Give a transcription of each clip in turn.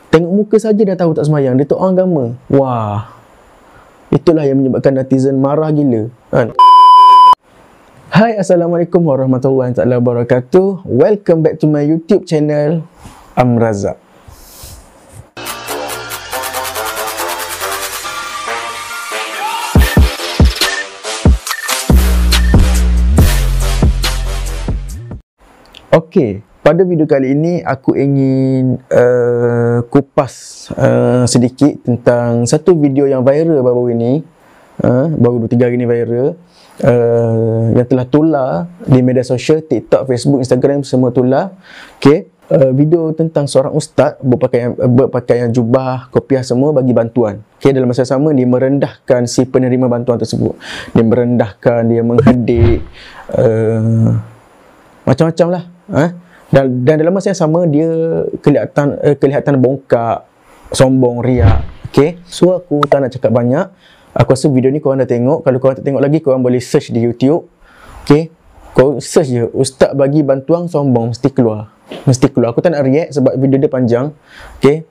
Tengok muka saja dah tahu tak sembahyang. Dia tu orang agama. Wah, itulah yang menyebabkan netizen marah gila kan? Hai, Assalamualaikum warahmatullahi wabarakatuh. Welcome back to my YouTube channel, Amrazak. Okey, pada video kali ini aku ingin kupas sedikit tentang satu video yang viral baru ini, baru 2-3 hari ni viral, yang telah tular di media sosial, TikTok, Facebook, Instagram, semua tular. Okey, video tentang seorang ustaz berpakaian jubah, kopiah semua bagi bantuan. Okey, dalam masa sama dia merendahkan si penerima bantuan tersebut. Dia merendahkan, dia menghadik, macam-macam lah. Dan dalam masa yang sama dia kelihatan bongkak, sombong, riak. Okay? So aku tak nak cakap banyak. Aku rasa video ni korang dah tengok. Kalau korang tak tengok lagi, korang boleh search di YouTube. Okay? Korang search je, ustaz bagi bantuan sombong, mesti keluar. Mesti keluar. Aku tak nak react sebab video dia panjang. Okay?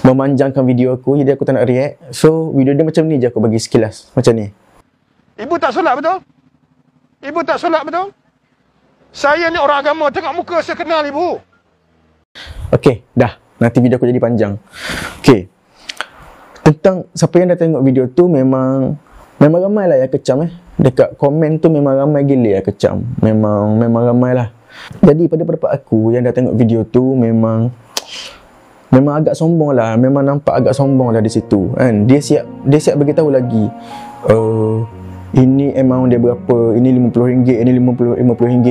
Memanjangkan video aku, jadi aku tak nak react. So video dia macam ni je, aku bagi sekilas macam ni. Ibu tak solat betul? Ibu tak solat betul? Saya ni orang agama, tengok muka saya kenal ibu. Okey, dah. Nanti video aku jadi panjang. Okey. Tentang siapa yang dah tengok video tu, memang ramai lah yang kecam Dekat komen tu memang ramai gila yang kecam. Memang ramai lah. Jadi pada pendapat aku yang dah tengok video tu memang agak sombong lah. Memang nampak agak sombong lah di situ kan. Dia siap bagi tahu lagi. Ini amount dia berapa, ini RM50, ini RM50.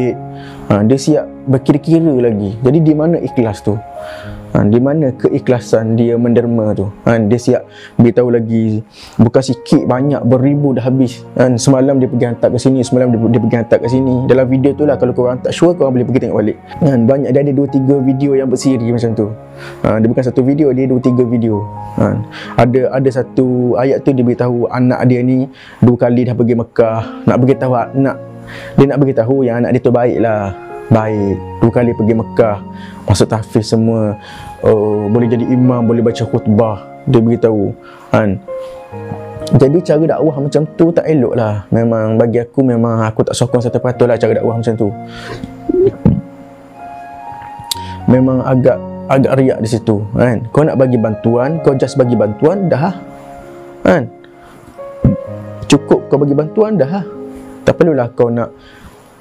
Dia siap berkira-kira lagi. Jadi di mana ikhlas tu? Di mana keikhlasan dia menderma tu? Dia siap beritahu lagi, bukan sikit, banyak, beribu dah habis. Semalam dia pergi hantar ke sini, semalam dia pergi hantar ke sini. Dalam video tu lah, kalau korang tak sure, korang boleh pergi tengok balik. Banyak, dia ada 2-3 video yang bersiri macam tu. Dia bukan satu video, dia 2-3 video. Ada satu ayat tu dia beritahu anak dia ni 2 kali dah pergi Mekah. Nak beritahu dia nak beritahu yang anak dia tu baik lah. Baik, 2 kali pergi Mekah, masuk tahfiz semua, boleh jadi imam, boleh baca khutbah. Dia beritahu Jadi cara dakwah macam tu tak elok lah. Memang bagi aku, memang aku tak sokong 100% lah cara dakwah macam tu. Memang agak riak di situ Kau nak bagi bantuan, kau just bagi bantuan dah cukup kau bagi bantuan dah tak perlulah kau nak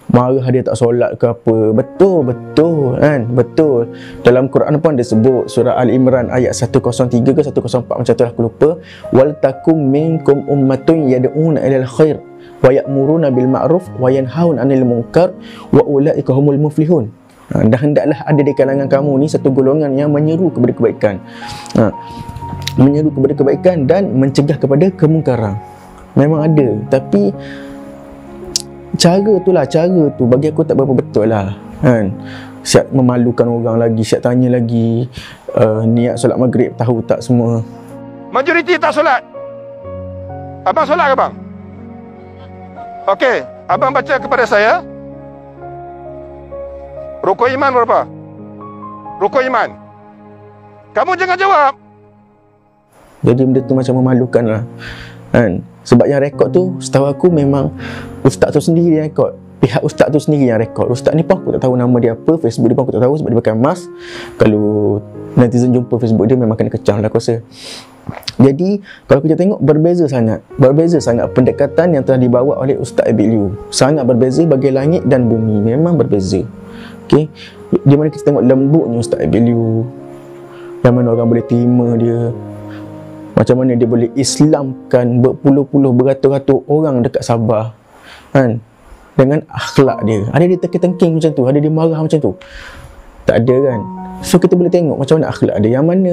marah dia tak solat ke apa. Betul betul. Dalam Quran pun ada sebut, surah Al-Imran ayat 103 ke 104 macam tu lah, aku lupa. Wal takum minkum ummatun yad'una ilal khair wa ya'muruna bil ma'ruf wa yanhauna 'anil munkar wa ulaika humul muflihun. Dan hendaklah ada di kalangan kamu ni satu golongan yang menyeru kepada kebaikan, menyeru kepada kebaikan dan mencegah kepada kemungkaran. Memang ada, tapi cara tu bagi aku tak berapa betul lah siap memalukan orang lagi, siap tanya lagi niat solat maghrib tahu tak semua. Majoriti tak solat. Abang solat ke bang? Okey, abang baca kepada saya, rukun iman berapa? Rukun iman. Kamu jangan jawab. Jadi benda tu macam memalukan lah sebab yang rekod tu setahu aku memang ustaz tu sendiri yang rekod. Pihak ustaz tu sendiri yang rekod. Ustaz ni pun aku tak tahu nama dia apa, Facebook dia pun aku tak tahu sebab dia pakai mask. Kalau netizen jumpa Facebook dia memang kena kecam lah aku rasa. Jadi kalau kita tengok berbeza sangat pendekatan yang telah dibawa oleh Ustaz Abid Liu. Sangat berbeza, bagi langit dan bumi. Memang berbeza. Okey, di mana kita tengok lembutnya Ustaz Abid Liu, yang mana orang boleh terima dia, macam mana dia boleh Islamkan berpuluh-puluh, beratus-ratus orang dekat Sabah dengan akhlak dia. Ada dia tengking macam tu, ada dia marah macam tu? Tak ada kan? So kita boleh tengok macam mana akhlak dia. Yang mana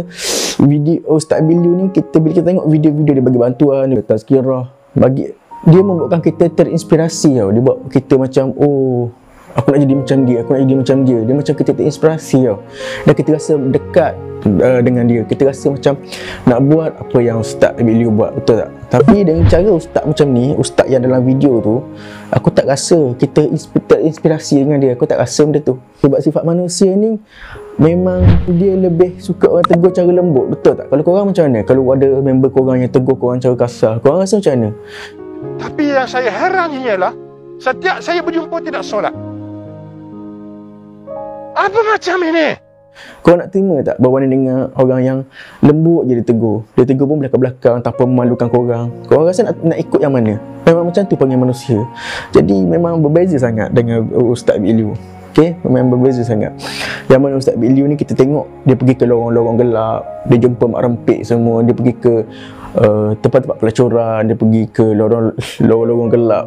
video Ustaz Abid Liu ni, bila kita tengok video-video dia bagi bantuan, dia tazkirah, dia membuatkan kita terinspirasi tau. Dia buat kita macam Aku nak jadi macam dia, aku nak jadi macam dia. Dia macam kita terinspirasi tau. Dan kita rasa dekat dengan dia. Kita rasa macam nak buat apa yang Ustaz Abid Liu buat, betul tak? Tapi dengan cara Ustaz macam ni, Ustaz yang dalam video tu, aku tak rasa kita terinspirasi dengan dia. Aku tak rasa benda tu. Sebab sifat manusia ni memang dia lebih suka orang tegur cara lembut, betul tak? Kalau korang macam mana? Kalau ada member korang yang tegur korang cara kasar, korang rasa macam mana? Tapi yang saya herannya ialah setiap saya berjumpa tidak solat. Apa macam ini? Kau nak terima tak berwarna dengan orang yang lembut je dia tegur? Dia tegur pun belakang-belakang tanpa memalukan korang. Korang rasa nak ikut yang mana? Memang macam tu panggil manusia. Jadi memang berbeza sangat dengan Ustaz Abid Liu. Okay, memang berbeza sangat. Yang mana Ustaz Abid Liu ni kita tengok dia pergi ke lorong-lorong gelap, dia jumpa mak rempit semua, dia pergi ke tempat-tempat pelacuran, dia pergi ke lorong-lorong gelap,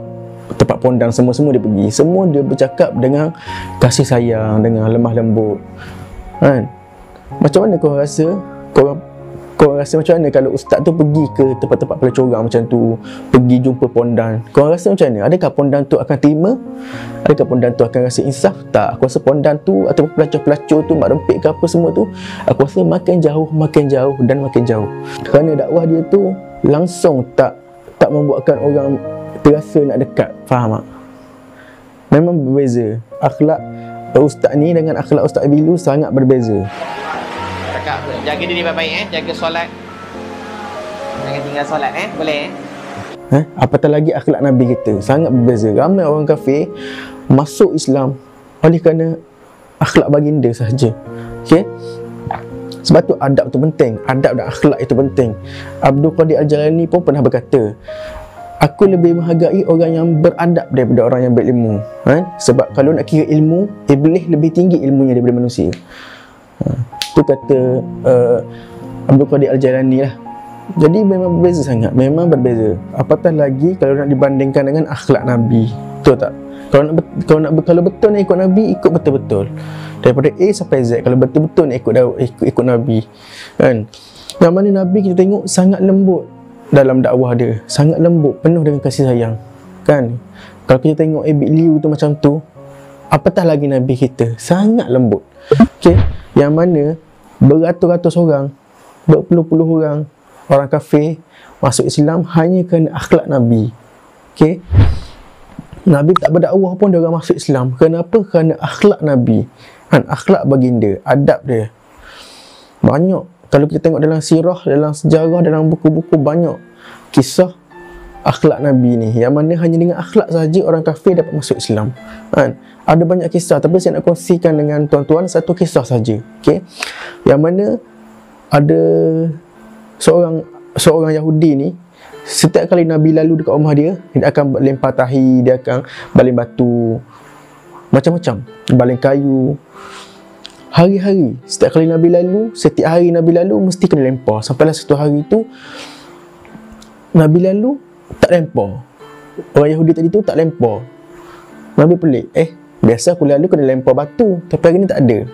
tempat pondang, semua dia pergi. Semua dia bercakap dengan kasih sayang, dengan lemah lembut. Kan? Macam mana korang rasa? Korang rasa macam mana kalau ustaz tu pergi ke tempat-tempat pelacuran macam tu, pergi jumpa pondan? Korang rasa macam mana? Adakah pondan tu akan terima? Adakah pondan tu akan rasa insaf? Tak. Aku rasa pondan tu ataupun pelacur-pelacur tu, mak rempit ke apa semua tu, aku rasa makin jauh dan makin jauh. Kerana dakwah dia tu langsung tak membuatkan orang terasa nak dekat. Faham tak? Memang berbeza. Akhlak ustaz ni dengan akhlak Ustaz Abid Liu sangat berbeza. Cakap jaga diri baik-baik, jaga solat. Jangan tinggal solat boleh Apatah lagi akhlak Nabi kita sangat berbeza. Ramai orang kafir masuk Islam oleh kerana akhlak baginda sahaja. Okey? Sebab tu adab tu penting. Adab dan akhlak itu penting. Abdul Qadir Al-Jalani pun pernah berkata, aku lebih menghargai orang yang beradab daripada orang yang berilmu. Sebab kalau nak kira ilmu, iblis lebih tinggi ilmunya daripada manusia. Itu kata Abdul Qadir Al-Jalani lah. Jadi memang berbeza sangat. Memang berbeza. Apatah lagi kalau nak dibandingkan dengan akhlak Nabi. Betul tak? Kalau betul nak ikut Nabi, ikut betul-betul. Daripada A sampai Z. Kalau betul-betul nak ikut Nabi. Kan? Yang mana Nabi kita tengok sangat lembut dalam dakwah dia, sangat lembut, penuh dengan kasih sayang. Kan? Kalau kita tengok Abid Liu tu macam tu, apatah lagi Nabi kita, sangat lembut. Okey, yang mana beratus-ratus orang, berpuluh-puluh orang kafir masuk Islam hanya kerana akhlak Nabi. Okey, Nabi tak berdakwah pun dia orang masuk Islam. Kenapa? Kerana akhlak Nabi, kan? Akhlak baginda, adab dia. Banyak. Kalau kita tengok dalam sirah, dalam sejarah, dalam buku-buku, banyak kisah akhlak Nabi ni, yang mana hanya dengan akhlak sahaja orang kafir dapat masuk Islam. Kan? Ada banyak kisah, tapi saya nak kongsikan dengan tuan-tuan satu kisah saja. Okey, yang mana ada seorang Yahudi ni, setiap kali Nabi lalu dekat rumah dia akan lempar tahi, dia akan baling batu, macam-macam, baling kayu. Hari-hari, setiap kali Nabi lalu, setiap hari Nabi lalu mesti kena lempar. Sampailah satu hari tu Nabi lalu tak lempar. Orang Yahudi tadi tu tak lempar. Nabi pelik, biasa aku lalu kena lempar batu, tapi hari ni tak ada.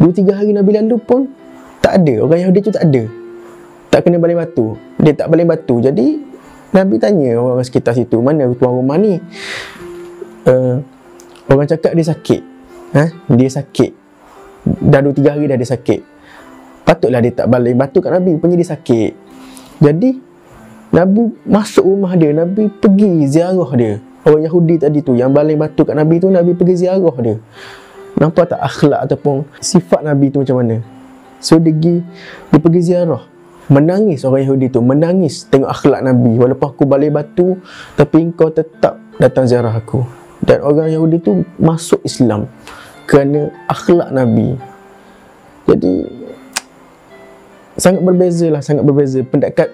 2-3 hari Nabi lalu pun tak ada. Orang Yahudi tu tak ada, tak kena baling batu. Dia tak baling batu. Jadi Nabi tanya orang sekitar situ, mana tuan rumah ni? Orang cakap dia sakit. Dia sakit. Dah 2-3 hari dah dia sakit. Patutlah dia tak baling batu kat Nabi, rupanya dia sakit. Jadi Nabi masuk rumah dia, Nabi pergi ziarah dia. Orang Yahudi tadi tu yang baling batu kat Nabi tu, Nabi pergi ziarah dia. Nampak tak akhlak ataupun sifat Nabi tu macam mana? So dia pergi ziarah. Menangis orang Yahudi tu, menangis tengok akhlak Nabi. Walaupun aku baling batu, tapi engkau tetap datang ziarah aku. Dan orang Yahudi tu masuk Islam kerana akhlak Nabi. Jadi sangat berbeza lah, sangat berbeza.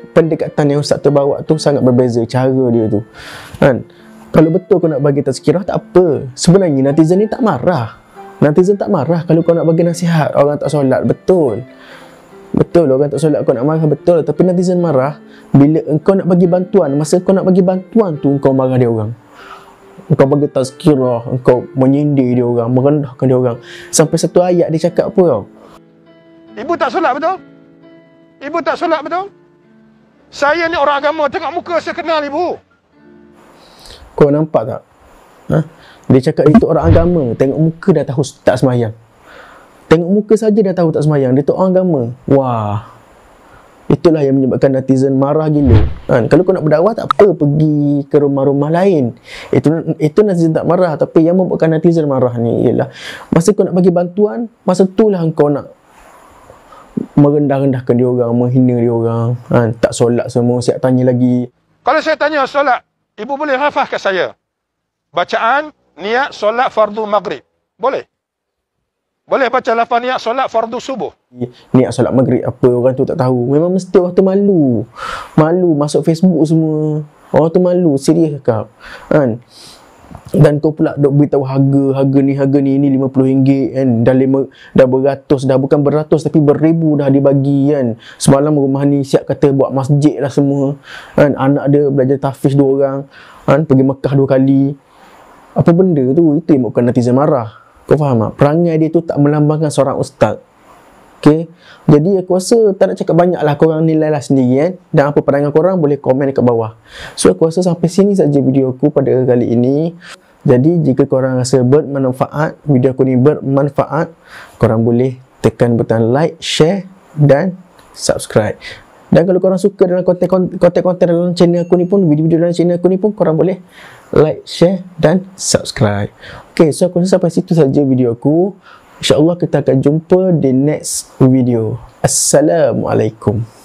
Pendekatan yang Ustaz tu bawa tu sangat berbeza, cara dia tu, kan? Kalau betul kau nak bagi tazkirah, tak apa. Sebenarnya netizen ni tak marah. Netizen tak marah kalau kau nak bagi nasihat orang tak solat. Betul orang tak solat kau nak marah, betul. Tapi netizen marah bila engkau nak bagi bantuan. Masa kau nak bagi bantuan tu, engkau marah dia orang. Engkau bagi tazkirah, engkau menyindir dia orang, merendahkan dia orang. Sampai satu ayat dia cakap apa tau? Ibu tak solat betul? Ibu tak solat betul? Saya ni orang agama, tengok muka saya kenal ibu. Kau nampak tak? Dia cakap dia tu orang agama. Tengok muka dah tahu tak semayang. Tengok muka saja dah tahu tak semayang. Dia tu orang agama. Wah. Itulah yang menyebabkan netizen marah gila. Kan? Kalau kau nak berdakwah tak apa, pergi ke rumah-rumah lain. Itu netizen tak marah. Tapi yang membuatkan netizen marah ni ialah masa kau nak bagi bantuan, masa itulah kau nak merendah-rendahkan dia orang, menghina dia orang. Kan? Tak solat semua, siap tanya lagi. Kalau saya tanya solat, ibu boleh hafaz kat saya bacaan niat solat fardu maghrib? Boleh? Boleh baca lafaz niat solat fardu subuh? Niat solat maghrib apa, orang tu tak tahu. Memang mesti orang tu malu. Malu masuk Facebook semua. Orang tu malu, serius cakap. Kan? Dan kau pula duk beritahu harga ni RM50 kan. Dah beratus, dah bukan beratus tapi beribu dah dibagi kan. Semalam rumah ni siap kata buat masjid lah semua. Kan? Anak dia belajar tahfiz 2 orang. Kan? Pergi Mekah 2 kali. Apa benda tu? Itu yang bukan netizen marah. Kau faham tak? Perangai dia tu tak melambangkan seorang ustaz. Okay? Jadi aku rasa tak nak cakap banyak lah. Korang nilai lah sendiri kan. Dan apa pandangan korang boleh komen dekat bawah. So aku rasa sampai sini saja video aku pada kali ini. Jadi jika korang rasa bermanfaat, video aku ni bermanfaat, korang boleh tekan butang like, share dan subscribe. Dan kalau korang suka dalam konten-konten dalam channel aku ni pun, video-video dalam channel aku ni pun, korang boleh like, share dan subscribe. Okay, so aku rasa sampai situ saja video aku. InsyaAllah kita akan jumpa di next video. Assalamualaikum.